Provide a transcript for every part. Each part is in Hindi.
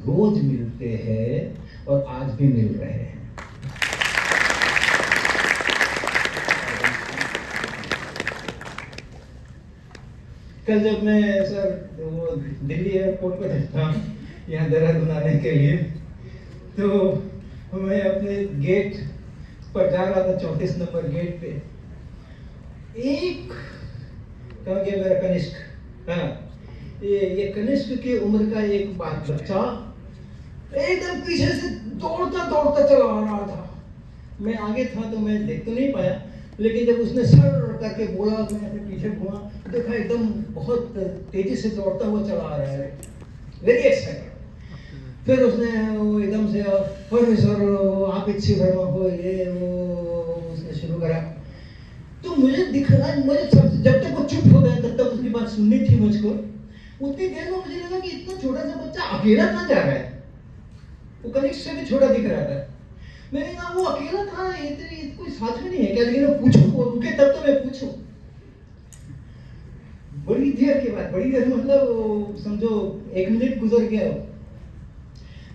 रोज मिलते हैं और आज भी मिल रहे हैं। कल जब मैं सर वो दिल्ली एयरपोर्ट पर था यहाँ देहरादून आने के लिए, तो मैं अपने गेट पर जा रहा था, 34 नंबर गेट पे एक कहा गया मेरा कनिष्क, हाँ ये कनिष्क की उम्र का एक बच्चा एकदम पीछे से दौड़ता दौड़ता चला आ रहा था। मैं आगे था तो मैं देख तो नहीं पाया, लेकिन जब उसने सर करके बोला मैं अपने पीछे घुमा, देखा एकदम बहुत तेजी से दौड़ता हुआ चला आ रहा है, वेरी एक्साइटेड। फिर उसने एकदम से अरे सर आप इच्छी वर्मा हो, ये वो उसने शुरू करा। तो मुझे दिख रहा है, मुझे जब तक वो चुप हो गया तब तक उसकी बात सुननी थी मुझको। उतनी देर में मुझे लगा कि इतना छोटा सा बच्चा अकेला कहाँ जा रहा है, वो कनिष्क से भी छोटा दिख रहा था। मैंने कहा वो अकेला था, ये कोई साथ में नहीं है क्या, लेकिन मैं पूछूं, वो रुके तब तो मैं पूछूं। बड़ी देर के बाद, बड़ी देर मतलब समझो 1 मिनट गुजर गया,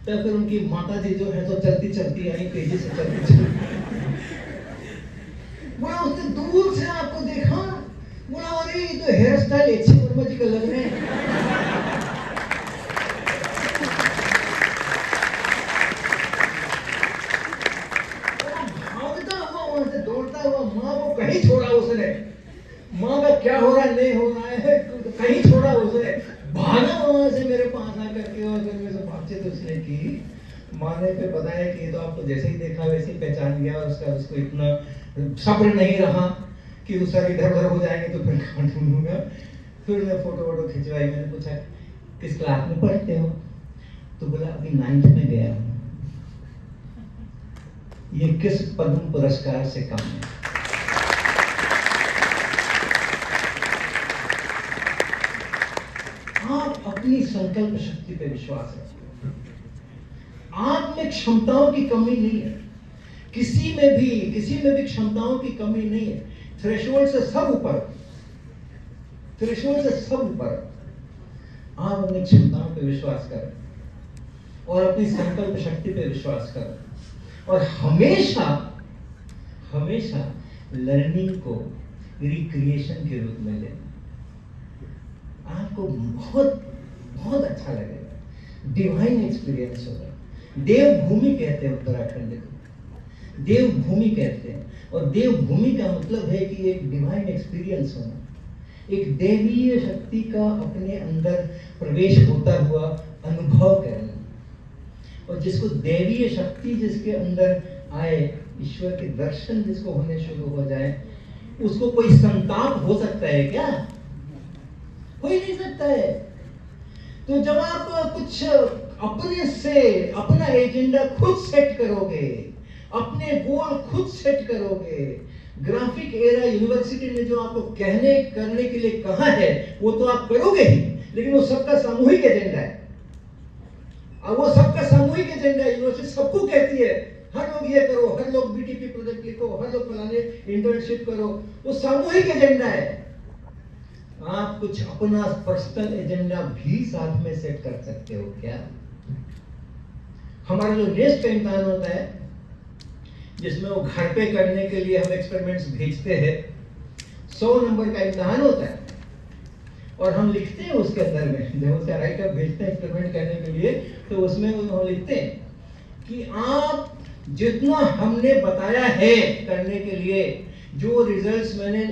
तब फिर उनकी माता जी जो है तो चलती चलती आई, तेजी से चलती बोला उसने दूर से आपको देखा, बोला अरे ये तो हेयर स्टाइल अच्छी वर्मा जी का लग रहे हैं। भागता हुआ वहां से दौड़ता हुआ माँ को कहीं छोड़ा उसने, माँ का क्या हो रहा है नहीं हो रहा है कहीं छोड़ा उसने, भागा वहां से मेरे पास आकर के, और फिर मेरे से बातचीत उसने की। माँ ने फिर बताया कि ये तो आपको जैसे ही देखा वैसे ही पहचान गया, उसको इतना सब्र नहीं रहा कि उस सर इधर उधर हो जाएंगे तो फिर कहाँ ढूंढूंगा। फिर मैं फोटो वोटो खिंचवाई, मैंने पूछा किस क्लास में पढ़ते हो, तो बोला अभी 9th में गया हूँ। ये किस पद्म पुरस्कार से कम है। आप अपनी संकल्प शक्ति पे विश्वास रखिए, आप में क्षमताओं की कमी नहीं है, किसी में भी क्षमताओं की कमी नहीं है। थ्रेशोल्ड से सब ऊपर, थ्रेशोल्ड से सब ऊपर। आप अपनी क्षमताओं पे विश्वास करें और अपनी संकल्प शक्ति पे विश्वास करें, और हमेशा हमेशा लर्निंग को रिक्रिएशन के रूप में लें। आपको बहुत बहुत अच्छा लगेगा, डिवाइन एक्सपीरियंस होगा। देवभूमि कहते हैं उत्तराखंड को, देवभूमि कहते हैं, और देवभूमि का मतलब है कि एक डिवाइन एक्सपीरियंस होना, एक देवीय शक्ति का अपने अंदर प्रवेश होता हुआ अनुभव करना। और जिसको देवीय शक्ति जिसके अंदर आए, ईश्वर के दर्शन जिसको होने शुरू हो जाए, उसको कोई संताप हो सकता है क्या? हो ही नहीं सकता है। तो जब आप कुछ अपने से अपना एजेंडा खुद सेट करोगे, अपने गोल खुद सेट करोगे, ग्राफिक एरा यूनिवर्सिटी ने जो आपको करने के लिए कहा है वो तो आप करोगे ही, लेकिन वो सबका सामूहिक एजेंडा है। अब वो सबका सामूहिक एजेंडा है, यूनिवर्सिटी सबको कहती है हर लोग ये करो, हर लोग बीटीपी प्रोजेक्ट लिखो, हर लोग फलाने इंटर्नशिप करो, वो सामूहिक एजेंडा है। आप कुछ अपना पर्सनल एजेंडा भी साथ में सेट कर सकते हो क्या? हमारा जो नेक्स्ट इम्तिहान होता है, जिसमें वो घर पे करने के लिए हम एक्सपेरिमेंट्स भेजते हैं, 100 नंबर का इम्तिहान होता है, और हम लिखते हैं उसके अंदर में, जब उसका राइटअप भेजते हैं एक्सपेरिमेंट करने के लिए, तो उसमें हम लिखते हैं कि आप जितना हमने बताया है करने के लिए, जो रिजल्ट्स मैंने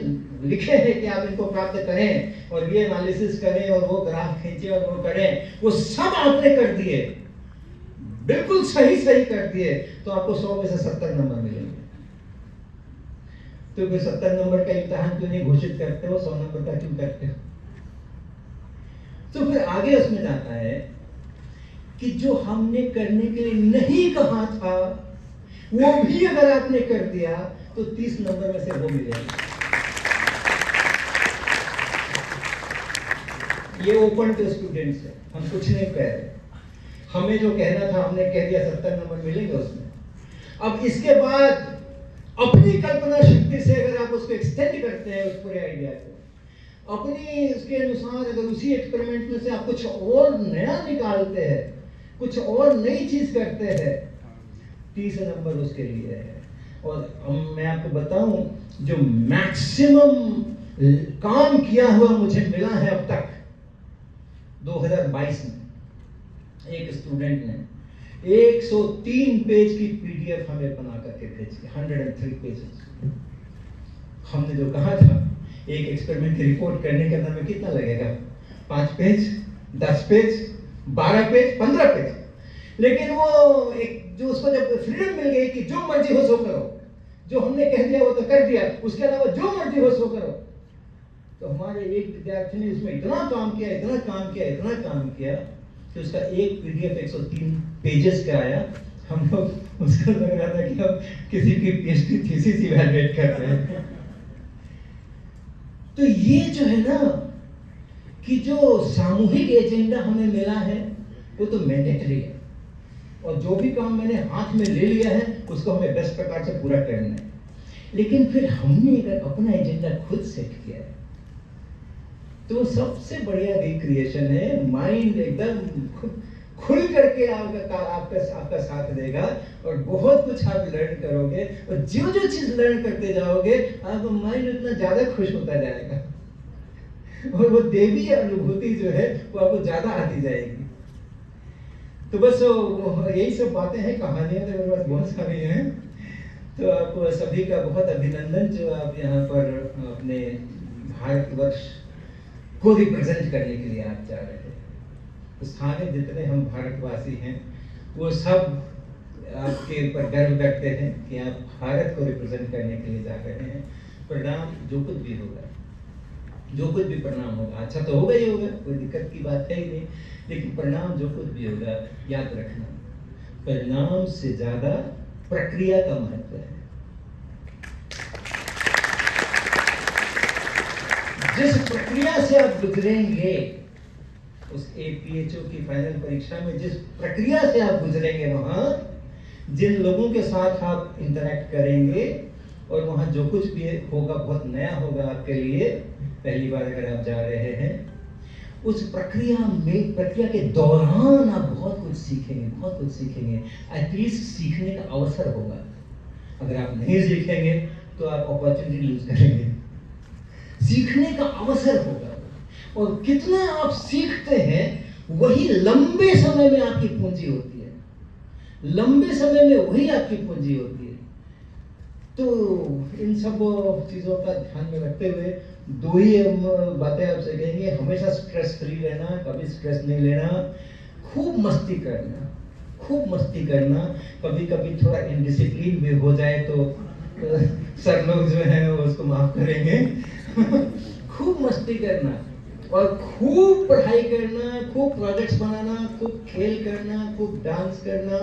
लिखे हैं कि आप इनको प्राप्त करें और ये एनालिसिस करें और वो ग्राफ खींचे और वो करें, वो सब आपने कर दिए, बिल्कुल सही कर दिए, तो आपको 100 में से 70 नंबर मिलेंगे। तो फिर 70 नंबर का इम्तिहान क्यों नहीं घोषित करते हो, 100 नंबर का क्यों करते हो? तो फिर आगे उसमें जाता है कि जो हमने करने के लिए नहीं कहा था वो भी अगर आपने कर दिया तो 30 नंबर में से वो मिलेगा। ये ओपन टू स्टूडेंट्स है, हम कुछ नहीं कह रहे, हमें जो कहना था हमने कह दिया, 70 नंबर मिलेंगे उसमें। अब इसके बाद अपनी कल्पना शक्ति से अगर आप उसको एक्सटेंड करते हैं उस पूरे आइडिया को, अपनी उसके अनुसार अगर उसी एक्सपेरिमेंट में से आप कुछ और नया निकालते हैं, कुछ और नई चीज करते हैं, तीसरा नंबर उसके लिए है। और मैं आपको बताऊं, जो मैक्सिमम काम किया हुआ मुझे मिला है अब तक 2022 में, एक स्टूडेंट ने 103 पेज की पीडीएफ हमें बना करके भेजी, 103 पेजेस। हमने जो कहा था एक एक्सपेरिमेंट की रिपोर्ट करने के अंदर में कितना लगेगा, 5 पेज, 10 पेज, 12 पेज, 15 पेज, लेकिन वो एक जो उसको जब फ्रीडम मिल गई कि जो मर्जी हो सो करो, जो हमने कह दिया वो तो कर दिया, उसके अलावा जो मर्जी हो सो करो, तो हमारे एक विद्यार्थी ने इसमें इतना काम किया, इतना काम किया, इतना काम किया कि उसका एक पीडीएफ 103 पेजेस का आया। हम लोग उसको लग रहा था कि हम किसी की पीएचडी थीसिस इवैल्यूएट कर रहे हैं। तो ये जो है ना कि जो सामूहिक एजेंडा हमें मिला है वो तो मैंडेटरी है, और जो भी काम मैंने हाथ में ले लिया है उसको हमें बेस्ट प्रकार से पूरा करना है। लेकिन फिर हमने अगर अपना एजेंडा खुद सेट किया है तो सबसे बढ़िया रिक्रिएशन है। माइंड एकदम खुल करके आपका साथ देगा और बहुत कुछ आप लर्न करोगे, और जो जो चीज लर्न करते जाओगे आपका माइंड उतना ज्यादा खुश होता जाएगा, और वो देवी अनुभूति जो है वो आपको ज्यादा आती जाएगी। तो बस यही सब बातें हैं, कहानियां तो मेरे पास बहुत सारी हैं। तो आप सभी का बहुत अभिनंदन जो आप यहाँ पर अपने भारतवर्ष को रिप्रेजेंट करने के लिए आप जा रहे हैं। तो सारे जितने हम भारतवासी हैं वो सब आपके ऊपर गर्व करते हैं कि आप भारत को रिप्रेजेंट करने के लिए जा रहे हैं। परिणाम जो कुछ भी होगा, जो कुछ भी परिणाम होगा, अच्छा तो होगा ही होगा, कोई दिक्कत की बात है ही नहीं, लेकिन परिणाम जो कुछ भी होगा याद रखना, परिणाम से ज्यादा प्रक्रिया का महत्व है। जिस प्रक्रिया से आप गुजरेंगे उस APHO की फाइनल परीक्षा में, जिस प्रक्रिया से आप गुजरेंगे, वहां जिन लोगों के साथ आप इंटरेक्ट करेंगे और वहां जो कुछ भी होगा बहुत नया होगा आपके लिए, पहली बार अगर आप जा रहे हैं, उस प्रक्रिया के दौरान आप बहुत कुछ सीखेंगे। एटलीस्ट सीखने का अवसर होगा। अगर आप नहीं सीखेंगे तो आप अपॉर्चुनिटी लूज करेंगे। सीखने का अवसर होगा, और कितना आप सीखते हैं वही लंबे समय में आपकी पूंजी होती है, लंबे समय में वही आपकी पूंजी होती है। तो इन सब चीजों का ध्यान में रखते हुए दो ही बातें आपसे कहेंगे। हमेशा स्ट्रेस फ्री रहना, कभी स्ट्रेस नहीं लेना, खूब मस्ती करना। कभी कभी थोड़ा इनडिसिप्लिन भी हो जाए तो सर लोग जो है उसको माफ करेंगे। खूब मस्ती करना और खूब पढ़ाई करना, खूब प्रोजेक्ट्स बनाना, खूब खेल करना, खूब डांस करना,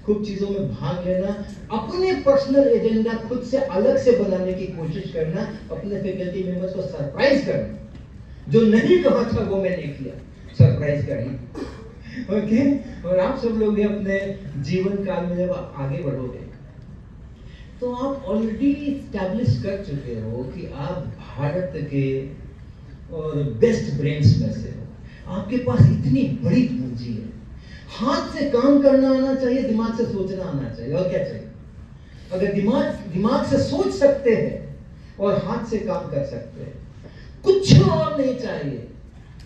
खूब चीजों में भाग लेना, अपने पर्सनल एजेंडा खुद से अलग से बनाने की कोशिश करना, अपने फैकल्टी मेंबर्स को सरप्राइज करना। जो नहीं कहा था वो मैंने किया, सरप्राइज करना। ओके, और आप सब लोग भी अपने जीवन काल में जब आगे बढ़ोगे तो आप ऑलरेडी एस्टैब्लिश कर चुके हो कि आप भारत के और बेस्ट ब्रेन्स में से हो। आपके पास इतनी बड़ी पूंजी है। हाथ से काम करना आना चाहिए, दिमाग से सोचना आना चाहिए, और क्या चाहिए? अगर दिमाग से सोच सकते हैं और हाथ से काम कर सकते हैं, कुछ और नहीं चाहिए।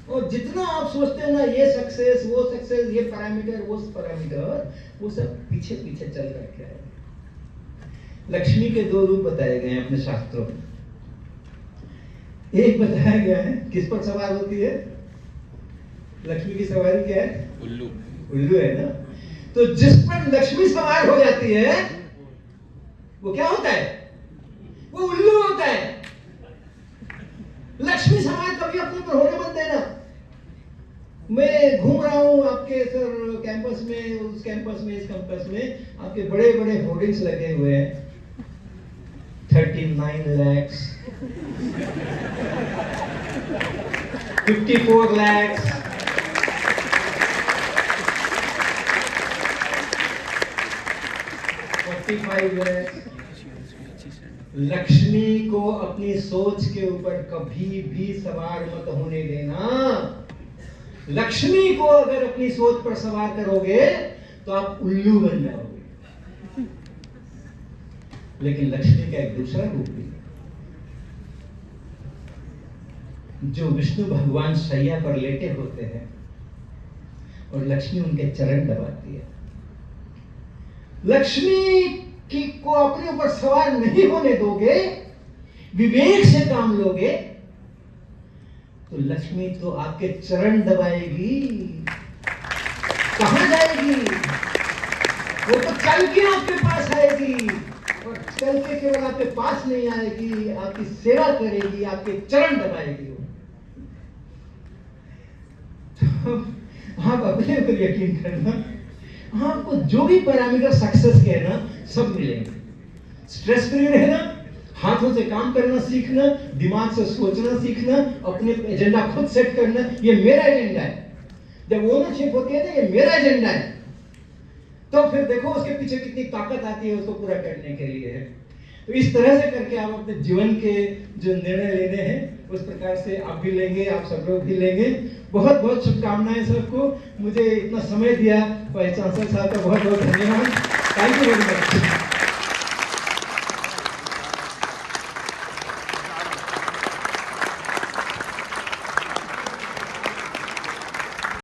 और जितना आप सोचते हैं ना, ये सक्सेस, वो सक्सेस, ये पैरामीटर, वो पैरामीटर, वो सब पीछे पीछे चल करके आए। लक्ष्मी के दो रूप बताए गए हैं अपने शास्त्रों में। एक बताया गया है किस पर सवार होती है? लक्ष्मी की सवारी क्या है? उल्लू है ना। तो जिस पर लक्ष्मी सवार हो जाती है वो क्या होता है? वो उल्लू होता है। लक्ष्मी सवार कभी अपने पर होने मत देना। मैं घूम रहा हूं आपके सर कैंपस में, उस कैंपस में, इस कैंपस में, आपके बड़े बड़े होर्डिंग्स लगे हुए हैं, 39 lakhs, 54 lakhs, 45 lakhs। लक्ष्मी को अपनी सोच के ऊपर कभी भी सवार मत होने देना। लक्ष्मी को अगर अपनी सोच पर सवार करोगे तो आप उल्लू बन जाओगे। लेकिन लक्ष्मी का एक दूसरा रूप भी है, जो विष्णु भगवान शैया पर लेटे होते हैं और लक्ष्मी उनके चरण दबाती है। लक्ष्मी की को अपने ऊपर सवार नहीं होने दोगे, विवेक से काम लोगे, तो लक्ष्मी तो आपके चरण दबाएगी। कहां जाएगी? वो तो चल के आपके पास आएगी, और चल के केवल आपके पास नहीं आएगी, आपकी सेवा करेगी, आपके चरण दबाएगी। आप अपने ऊपर यकीन करना, आपको जो भी पैरामीटर सक्सेस के है ना, सब मिलेंगे। स्ट्रेस फ्री रहना, हाथों से काम करना सीखना, दिमाग से सोचना सीखना, अपने एजेंडा खुद सेट करना, ये मेरा एजेंडा है। जब ओनरशिप होती है ना, ये मेरा एजेंडा है, तो फिर देखो उसके पीछे कितनी ताकत आती है उसको पूरा करने के लिए है। तो इस तरह से करके आप अपने जीवन के जो निर्णय लेने हैं उस प्रकार से आप भी लेंगे, आप सब लोग भी लेंगे। बहुत बहुत शुभकामनाएं सबको। मुझे इतना समय दिया वाइस चांसलर साहब का बहुत बहुत धन्यवाद। Thank you very much.